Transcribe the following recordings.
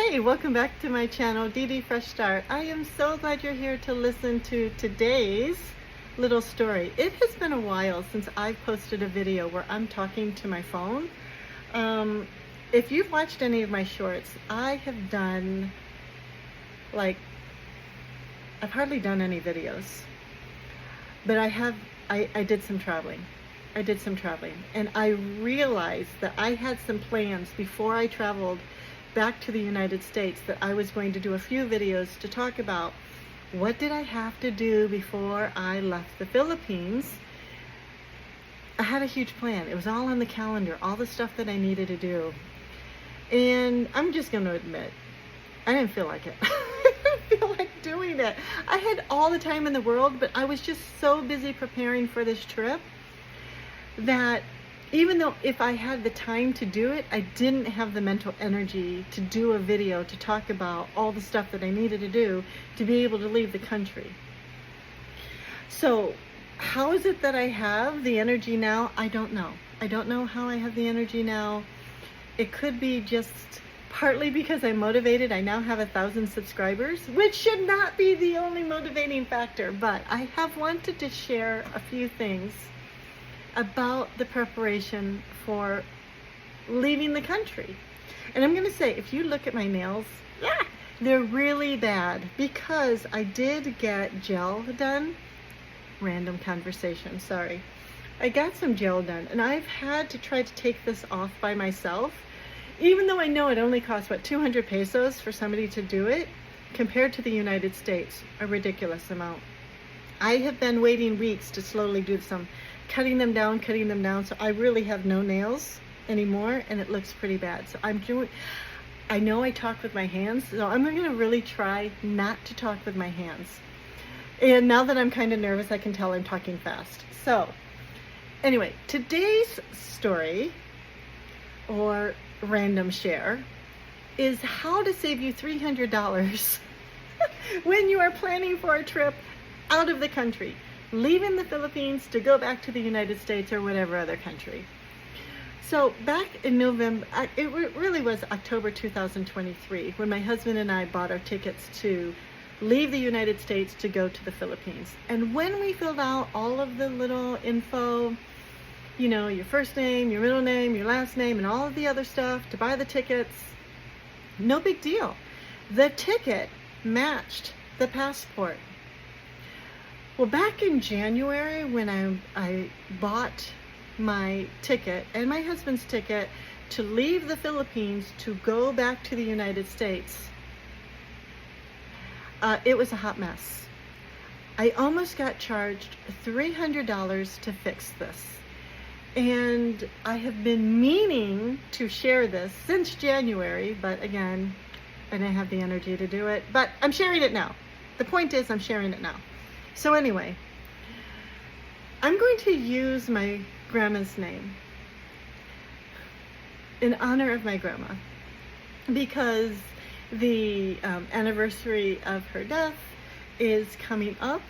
Hey, welcome back to my channel, DD.freshstart. I am so glad you're here to listen to today's little story. It has been a while since I've posted a video where I'm talking to my phone. If you've watched any of my shorts, I have done, I've hardly done any videos, but I did some traveling. And I realized that I had some plans before I traveled back to the United States that I was going to do a few videos to talk about what did I have to do before I left the Philippines. I had a huge plan. It was all on the calendar, all the stuff that I needed to do. And I'm just going to admit, I didn't feel like it. I didn't feel like doing it. I had all the time in the world, but I was just so busy preparing for this trip that even though if I had the time to do it, I didn't have the mental energy to do a video to talk about all the stuff that I needed to do to be able to leave the country. So how is it that I have the energy now? I don't know. I don't know how I have the energy now. It could be just partly because I'm motivated. I now have 1,000 subscribers, which should not be the only motivating factor, but I have wanted to share a few things about the preparation for leaving the country. And I'm gonna say, if you look at my nails, they're really bad because I did get gel done. Random conversation, sorry. I got some gel done and I've had to try to take this off by myself, even though I know it only costs, 200 pesos for somebody to do it, compared to the United States, a ridiculous amount. I have been waiting weeks to slowly do some cutting them down, so I really have no nails anymore, and it looks pretty bad. So I know I talk with my hands, so I'm gonna really try not to talk with my hands. And now that I'm kind of nervous, I can tell I'm talking fast. So anyway, today's story, or random share, is how to save you $300 when you are planning for a trip out of the country, leaving the Philippines to go back to the United States or whatever other country. So back in November, it really was October 2023, when my husband and I bought our tickets to leave the United States to go to the Philippines. And when we filled out all of the little info, you know, your first name, your middle name, your last name, and all of the other stuff to buy the tickets, no big deal. The ticket matched the passport. Well, back in January, when I bought my ticket and my husband's ticket to leave the Philippines to go back to the United States, it was a hot mess. I almost got charged $300 to fix this. And I have been meaning to share this since January, but again, I didn't have the energy to do it. But I'm sharing it now. The point is, I'm sharing it now. So anyway, I'm going to use my grandma's name in honor of my grandma, because the anniversary of her death is coming up,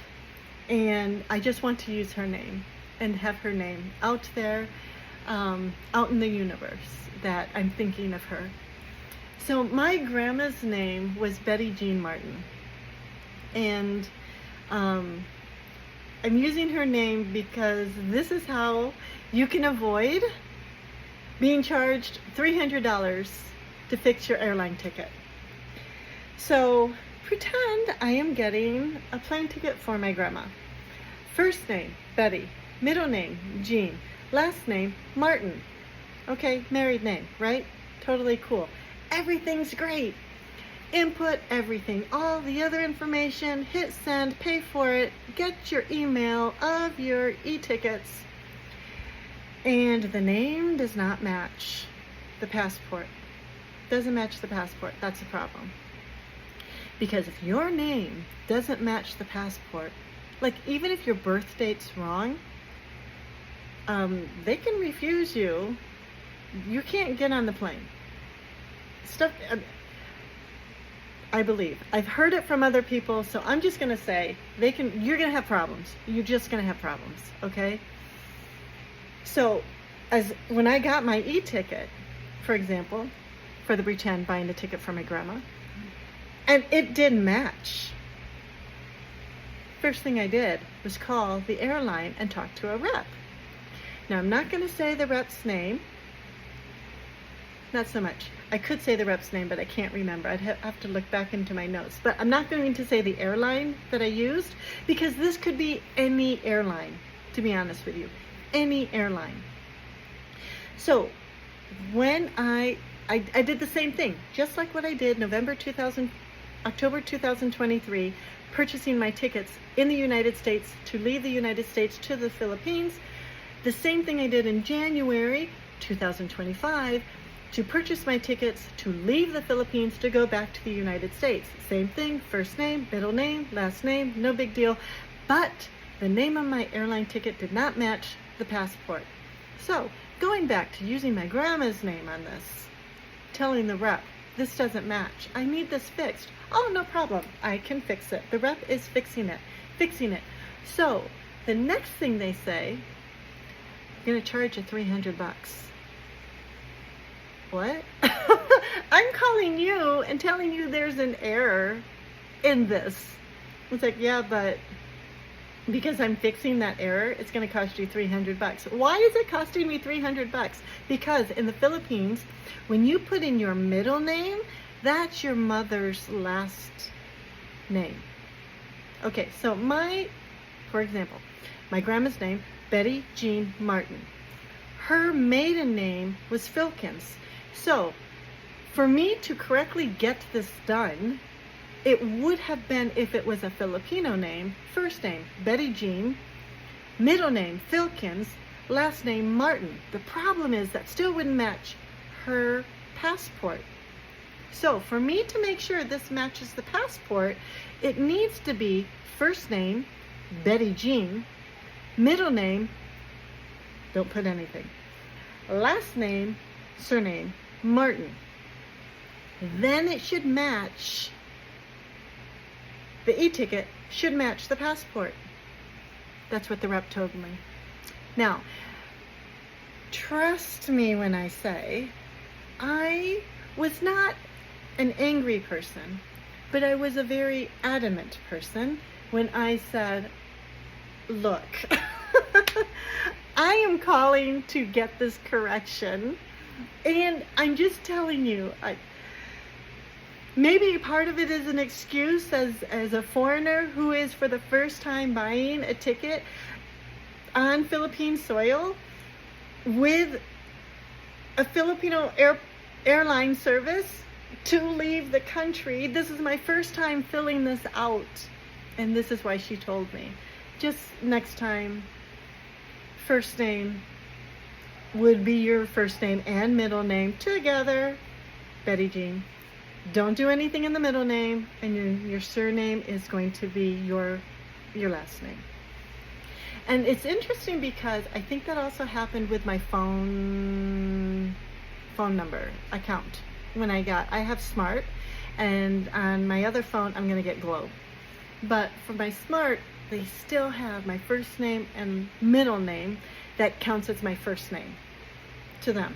and I just want to use her name and have her name out there, out in the universe, that I'm thinking of her. So my grandma's name was Betty Jean Martin, and I'm using her name because this is how you can avoid being charged $300 to fix your airline ticket. So pretend I am getting a plane ticket for my grandma. First name, Betty. Middle name, Jean. Last name, Martin. Okay, married name, right? Totally cool. Everything's great. Input everything, all the other information, hit send, pay for it, get your email of your e-tickets, and the name does not match the passport. Doesn't match the passport. That's a problem. Because if your name doesn't match the passport, like even if your birth date's wrong, they can refuse you. You can't get on the plane. I believe. I've heard it from other people, so I'm just going to say you're going to have problems. You're just going to have problems, okay? So when I got my e-ticket, for example, for the pretend buying a ticket for my grandma. And it didn't match. First thing I did was call the airline and talk to a rep. Now, I'm not going to say the rep's name. Not so much. I could say the rep's name, but I can't remember. I'd have to look back into my notes. But I'm not going to say the airline that I used, because this could be any airline, to be honest with you. Any airline. So when I did the same thing, just like what I did October 2023, purchasing my tickets in the United States to leave the United States to the Philippines. The same thing I did in January 2025 to purchase my tickets to leave the Philippines to go back to the United States. Same thing, first name, middle name, last name, no big deal. But the name on my airline ticket did not match the passport. So going back to using my grandma's name on this, telling the rep, this doesn't match. I need this fixed. Oh, no problem. I can fix it. The rep is fixing it. So the next thing they say, I'm going to charge you $300. What? I'm calling you and telling you there's an error in this. It's like, yeah, but because I'm fixing that error, it's going to cost you $300. Why is it costing me $300? Because in the Philippines, when you put in your middle name, that's your mother's last name. Okay, so for example, my grandma's name, Betty Jean Martin. Her maiden name was Filkins. So for me to correctly get this done, it would have been, if it was a Filipino name, first name, Betty Jean, middle name, Filkins, last name, Martin. The problem is that still wouldn't match her passport. So for me to make sure this matches the passport, it needs to be first name, Betty Jean, middle name, don't put anything, last name, surname, Martin. Then it should match, the e-ticket should match the passport. That's what the rep told me. Now, trust me when I say, I was not an angry person, but I was a very adamant person when I said, look, I am calling to get this correction, and I'm just telling you, maybe part of it is an excuse as a foreigner who is for the first time buying a ticket on Philippine soil with a Filipino airline service to leave the country. This is my first time filling this out, and this is why she told me. Just next time, first name would be your first name and middle name together, Betty Jean. Don't do anything in the middle name, and your surname is going to be your last name. And it's interesting because I think that also happened with my phone number account. When I have Smart, and on my other phone I'm going to get Globe. But for my Smart, they still have my first name and middle name that counts as my first name to them.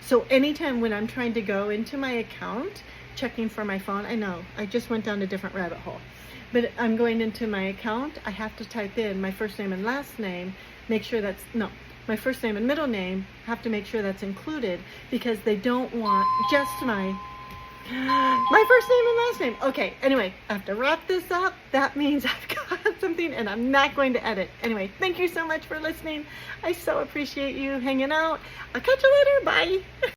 So anytime when I'm trying to go into my account, checking for my phone, I know I just went down a different rabbit hole, but I'm going into my account, I have to type in my first name and last name, make sure that's, no, my first name and middle name, have to make sure that's included, because they don't want just my first name and last name. Okay, anyway, I have to wrap this up. That means I've got something and I'm not going to edit. Anyway, thank you so much for listening. I so appreciate you hanging out. I'll catch you later. Bye.